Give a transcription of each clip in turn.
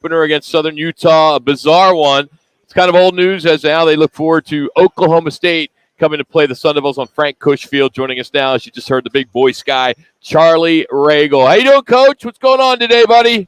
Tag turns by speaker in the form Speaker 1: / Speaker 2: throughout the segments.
Speaker 1: opener against Southern Utah, a bizarre one. It's kind of old news as now they look forward to Oklahoma State coming to play the Sun Devils on Frank Cush Field. Joining us now, as you just heard, the big voice guy, Charlie Ragle. How you doing, Coach? What's going on today, buddy?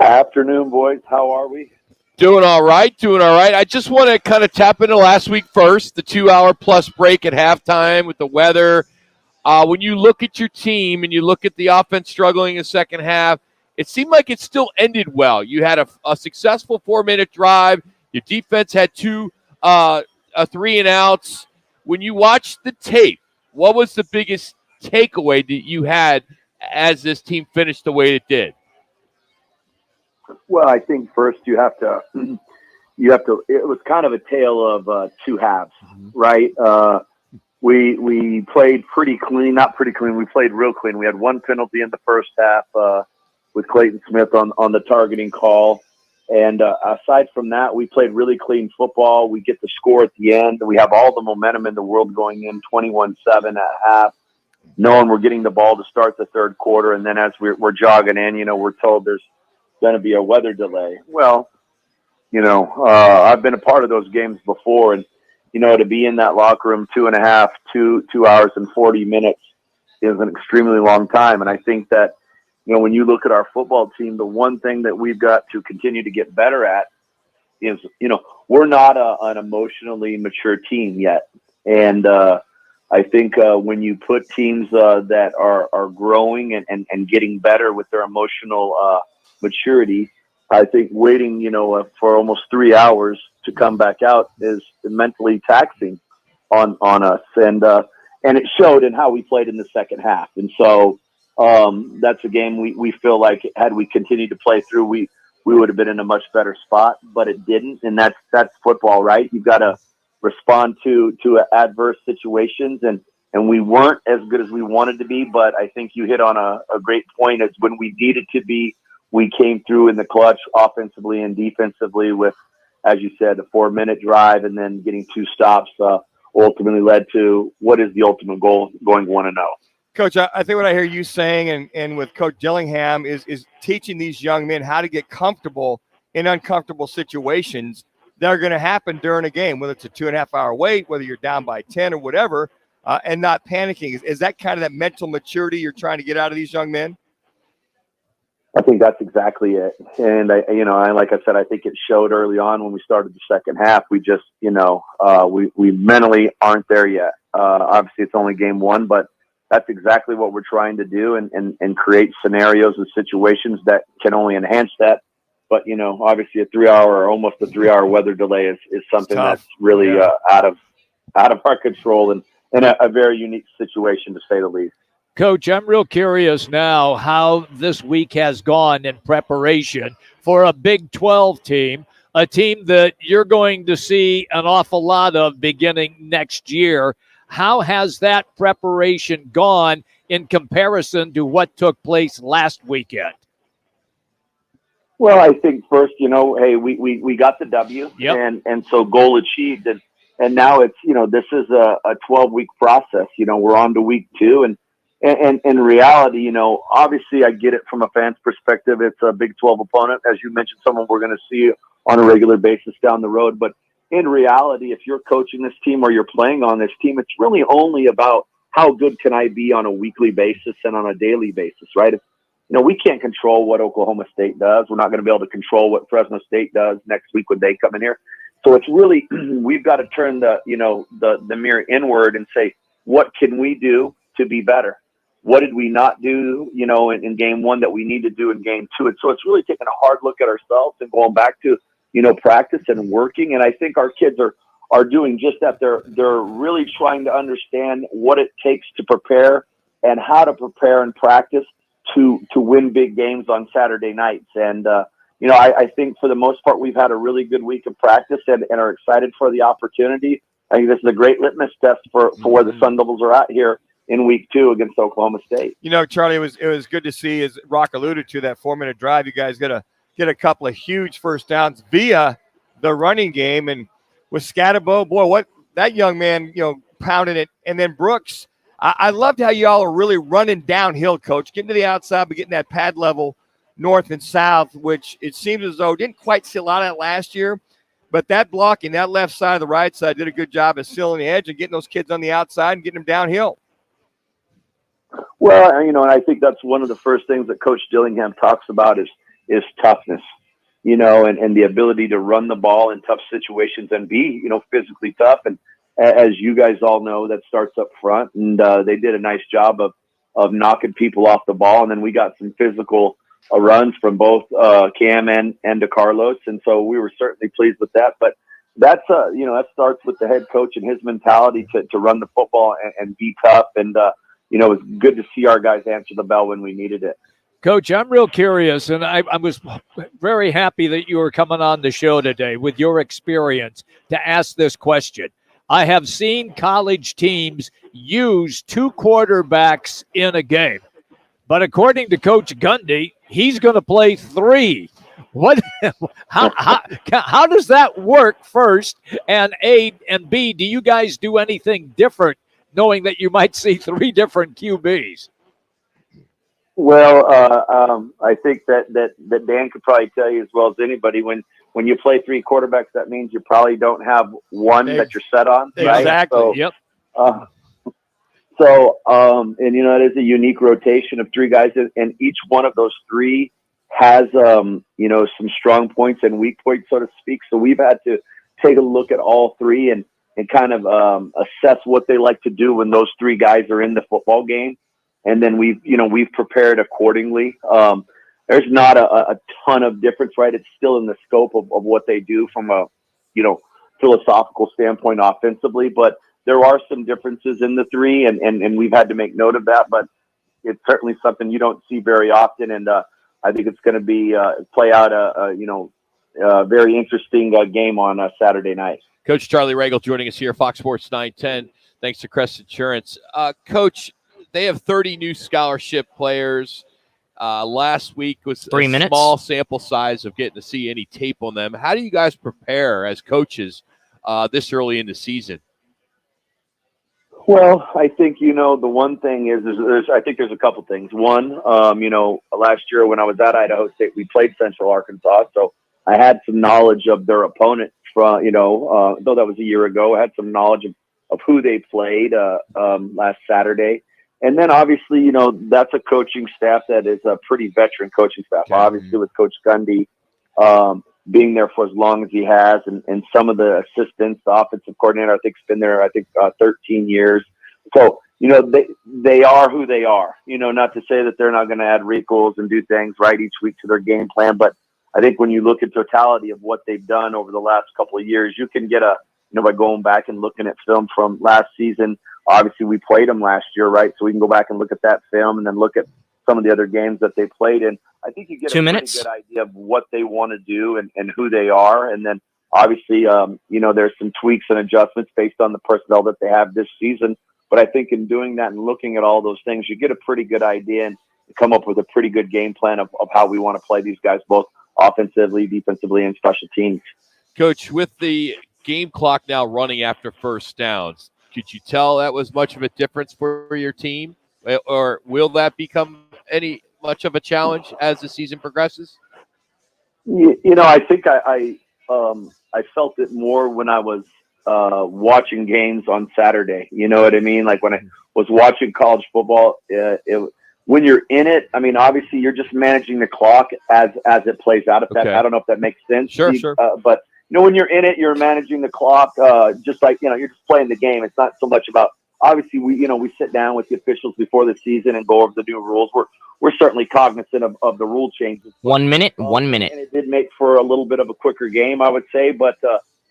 Speaker 2: Afternoon, boys. How are we?
Speaker 1: Doing all right, I just want to kind of tap into last week first, the 2-hour plus break at halftime with the weather. When you look at your team and you look at the offense struggling in the second half, it seemed like it still ended well. You had a successful 4-minute drive. Your defense had two 3-and-outs. When you watched the tape, what was the biggest takeaway that you had as this team finished the way it did?
Speaker 2: Well, I think first you have to it was kind of a tale of two halves, right? We played pretty clean, not pretty clean. We played real clean. We had one penalty in the first half with Clayton Smith on the targeting call. And aside from that, we played really clean football. We get the score at the end. We have all the momentum in the world going in 21-7 at half, knowing we're getting the ball to start the third quarter. And then as we're jogging in, we're told there's going to be a weather delay. Well, I've been a part of those games before, and to be in that locker room 2 hours and 40 minutes is an extremely long time. And I think that, when you look at our football team, the one thing that we've got to continue to get better at is, we're not an emotionally mature team yet. And I think when you put teams that are growing and getting better with their emotional maturity, I think waiting, for almost 3 hours to come back out is mentally taxing on us. And it showed in how we played in the second half. And so that's a game we feel like had we continued to play through, we would have been in a much better spot, but it didn't. And that's football, right? You've got to respond to adverse situations. And we weren't as good as we wanted to be, but I think you hit on a great point. Is when we needed to be, we came through in the clutch offensively and defensively with, as you said, a 4-minute drive and then getting 2 stops ultimately led to what is the ultimate goal, going 1-0.
Speaker 3: Coach, I think what I hear you saying and with Coach Dillingham is teaching these young men how to get comfortable in uncomfortable situations that are going to happen during a game, whether it's a 2.5-hour wait, whether you're down by 10 or whatever, and not panicking. Is that kind of that mental maturity you're trying to get out of these young men?
Speaker 2: I think that's exactly it. And like I said, I think it showed early on when we started the second half. We just, we mentally aren't there yet. Obviously it's only game 1, but that's exactly what we're trying to do and create scenarios and situations that can only enhance that. But, obviously almost a 3-hour weather delay is something that's really out of our control and a very unique situation, to say the least.
Speaker 4: Coach, I'm real curious now how this week has gone in preparation for a Big 12 team, a team that you're going to see an awful lot of beginning next year. How has that preparation gone in comparison to what took place last weekend?
Speaker 2: Well, I think first, hey, we got the W, and so goal achieved. And now it's, this is a 12-week process. We're on to week 2, and in reality, obviously I get it from a fan's perspective. It's a Big 12 opponent, as you mentioned, someone we're going to see on a regular basis down the road. But in reality, if you're coaching this team or you're playing on this team, it's really only about how good can I be on a weekly basis and on a daily basis, right? We can't control what Oklahoma State does. We're not going to be able to control what Fresno State does next week when they come in here. So it's really, we've got to turn the mirror inward and say, what can we do to be better? What did we not do, in game 1 that we need to do in game 2? And so it's really taking a hard look at ourselves and going back to, practice and working. And I think our kids are doing just that. They're really trying to understand what it takes to prepare and how to prepare and practice to win big games on Saturday nights. And, I think for the most part, we've had a really good week of practice and are excited for the opportunity. I think this is a great litmus test for where the Sun Devils are at here in week 2 against Oklahoma State.
Speaker 3: Charlie, it was good to see, as Rock alluded to, that 4-minute drive. You guys got to get a couple of huge first downs via the running game. And with Scatterbo, boy, what that young man, pounding it. And then Brooks, I loved how y'all are really running downhill, Coach, getting to the outside, but getting that pad level north and south, which it seems as though didn't quite see a lot of that last year. But that blocking, that left side, the right side, did a good job of sealing the edge and getting those kids on the outside and getting them downhill.
Speaker 2: Well, and I think that's one of the first things that Coach Dillingham talks about is toughness, and the ability to run the ball in tough situations and be, physically tough. And as you guys all know, that starts up front, and they did a nice job of knocking people off the ball. And then we got some physical runs from both Cam and DeCarlos, and so we were certainly pleased with that. But that's that starts with the head coach and his mentality to run the football and be tough. And it was good to see our guys answer the bell when we needed it.
Speaker 4: Coach, I'm real curious, and I was very happy that you were coming on the show today with your experience to ask this question. I have seen college teams use 2 quarterbacks in a game, but according to Coach Gundy, he's going to play 3. How does that work first? And A, and B, do you guys do anything different knowing that you might see 3 different QBs?
Speaker 2: Well, I think that Dan could probably tell you as well as anybody, when you play 3 quarterbacks, that means you probably don't have one that you're set on. Right?
Speaker 4: Exactly.
Speaker 2: So,
Speaker 4: yep.
Speaker 2: It is a unique rotation of 3 guys, and each one of those 3 has, some strong points and weak points, so to speak. So we've had to take a look at all 3 and kind of assess what they like to do when those 3 guys are in the football game. And then we've prepared accordingly. There's not a ton of difference, right? It's still in the scope of what they do from a, philosophical standpoint offensively, but there are some differences in the 3 and we've had to make note of that, but it's certainly something you don't see very often. And I think it's going to be play out a very interesting game on Saturday night.
Speaker 1: Coach Charlie Ragle joining us here, Fox Sports 910. Thanks to Crest Insurance. Coach, they have 30 new scholarship players. Last week was
Speaker 5: 3 minutes.
Speaker 1: Small sample size of getting to see any tape on them. How do you guys prepare as coaches this early in the season?
Speaker 2: Well, I think, the one thing is I think there's a couple things. One, last year when I was at Idaho State, we played Central Arkansas. So I had some knowledge of their opponent from, though that was a year ago, I had some knowledge of who they played last Saturday. And then obviously, that's a coaching staff that is a pretty veteran coaching staff. Okay. Obviously with Coach Gundy being there for as long as he has, and some of the assistants, the offensive coordinator, I think, has been there, 13 years. So, they are who they are, not to say that they're not going to add wrinkles and do things right each week to their game plan. But I think when you look at totality of what they've done over the last couple of years, you can get by going back and looking at film from last season. Obviously, we played them last year, right? So we can go back and look at that film and then look at some of the other games that they played in. I think you get a pretty good idea of what they want to do and who they are. And then obviously, there's some tweaks and adjustments based on the personnel that they have this season. But I think in doing that and looking at all those things, you get a pretty good idea and come up with a pretty good game plan of how we want to play these guys, both offensively, defensively, and special teams.
Speaker 1: Coach, with the game clock now running after first downs, could you tell that was much of a difference for your team, or will that become any much of a challenge as the season progresses?
Speaker 2: I think I felt it more when I was watching games on Saturday. You know what I mean? Like when I was watching college football, when you're in it, I mean, obviously you're just managing the clock as it plays out. I don't know if that makes sense.
Speaker 1: Sure.
Speaker 2: But when you're in it, you're managing the clock, just like, you're just playing the game. It's not so much about, obviously we sit down with the officials before the season and go over the new rules. We're certainly cognizant of the rule changes.
Speaker 5: 1 minute, 1 minute.
Speaker 2: And it did make for a little bit of a quicker game, I would say, but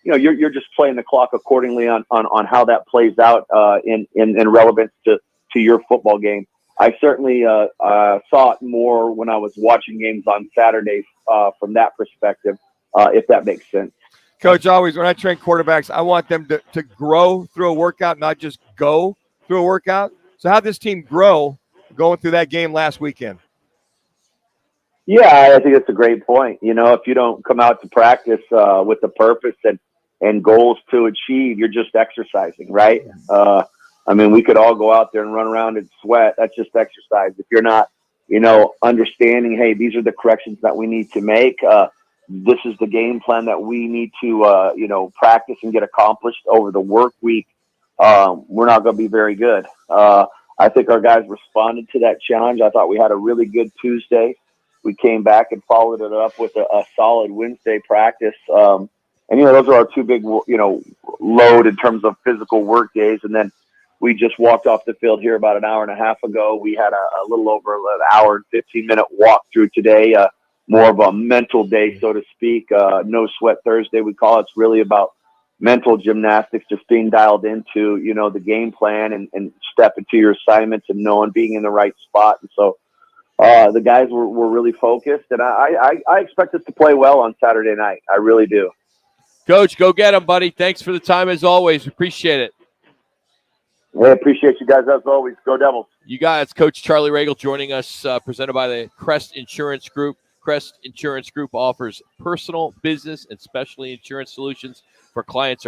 Speaker 2: you're just playing the clock accordingly on how that plays out, in relevance to your football game. I certainly, saw it more when I was watching games on Saturdays, from that perspective, if that makes sense.
Speaker 3: Coach, always when I train quarterbacks, I want them to grow through a workout, not just go through a workout. So how did this team grow going through that game last weekend?
Speaker 2: Yeah, I think that's a great point. If you don't come out to practice with a purpose and goals to achieve, you're just exercising, right? We could all go out there and run around and sweat. That's just exercise. If you're not understanding, hey, these are the corrections that we need to make. This is the game plan that we need to, practice and get accomplished over the work week. We're not going to be very good. I think our guys responded to that challenge. I thought we had a really good Tuesday. We came back and followed it up with a solid Wednesday practice. Those are our two big, load in terms of physical work days. And then we just walked off the field here about an hour and a half ago. We had a little over an hour and 15-minute walk through today, more of a mental day, so to speak. No sweat Thursday, we call it. It's really about mental gymnastics, just being dialed into, the game plan and step into your assignments and being in the right spot. And so the guys were really focused, and I expect us to play well on Saturday night. I really do.
Speaker 1: Coach, go get them, buddy. Thanks for the time as always. Appreciate it.
Speaker 2: Hey, appreciate you guys as always. Go Devils.
Speaker 1: You guys, Coach Charlie Ragle joining us, presented by the Crest Insurance Group. Crest Insurance Group offers personal, business, and specialty insurance solutions for clients